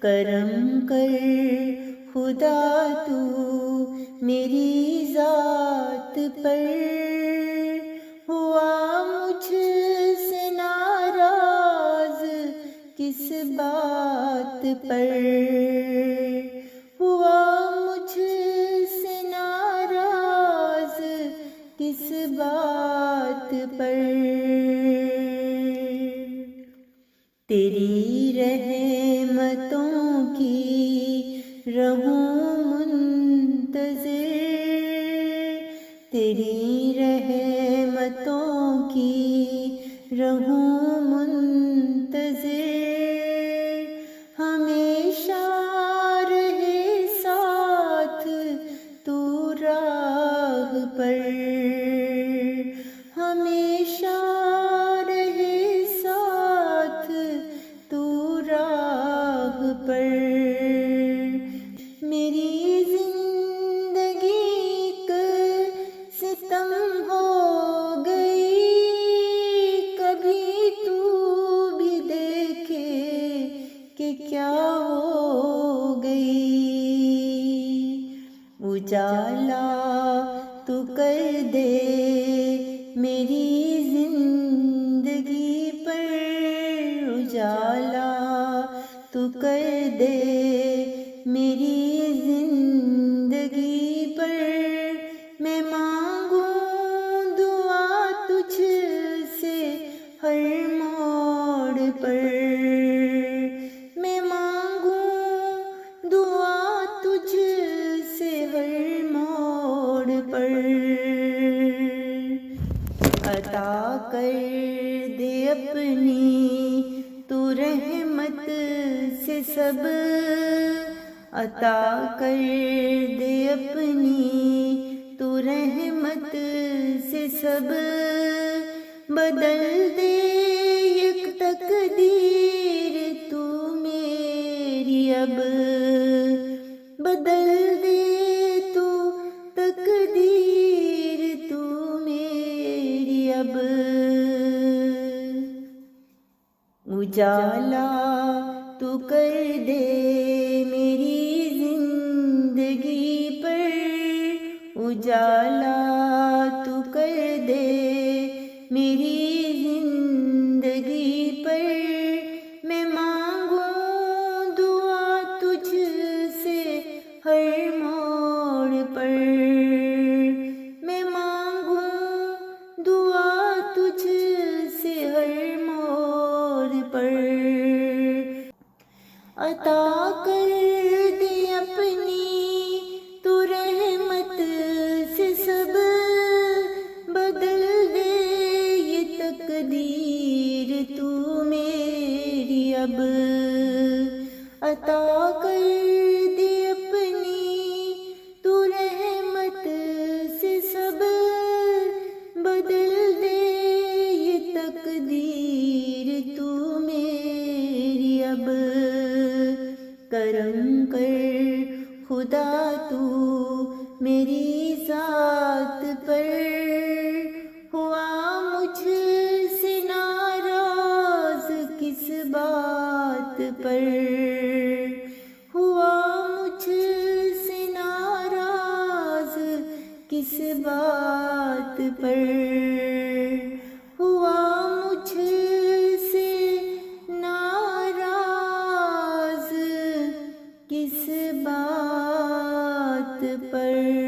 کرم کر خدا تو میری ذات پر، ہوا مجھ سے ناراض کس بات پر، ہوا مجھ سے ناراض کس بات پر، تیری رحمتوں کی رہوں منتظر، تیری رحمتوں کی رہوں منتظر، ہمیشہ رہے ساتھ تو راہ پر، ہمیشہ رہے ساتھ تو راہ پر، میری زندگی ستم ہو گئی، کبھی تو بھی دیکھے کہ کیا ہو گئی، اجالا تو کر دے میری زندگی پر، اجالا تو کر دے میری زندگی پر، میں مانگوں دعا تجھ سے ہر موڑ پر، میں مانگوں دعا تجھ سے ہر موڑ پر، عطا کر دے اپنی تو رحمت سے سب، عطا کر دے اپنی تو رحمت سے سب، بدل دے یک تقدیر تو میری اب، بدل دے تو تقدیر تو میری اب، اجالا تو کر دے میری زندگی پر، اجالا تو کر دے میری زندگی پر، میں مانگوں دعا تجھ سے ہر موڑ پر، میں مانگوں دعا تجھ سے ہر موڑ پر، عطا کر دے اپنی تو رحمت سے سب، بدل دے یہ تقدیر تو میری اب، عطا کر دے اپنی تو رحمت سے سب، بدل دے یہ تقدیر تو میری اب، کرم کر خدا تو میری ذات پر، ہوا مجھ سے ناراض کس بات پر، ہوا مجھ سے ناراض کس بات پر، ہوا مجھ سے ناراض کس بات پر۔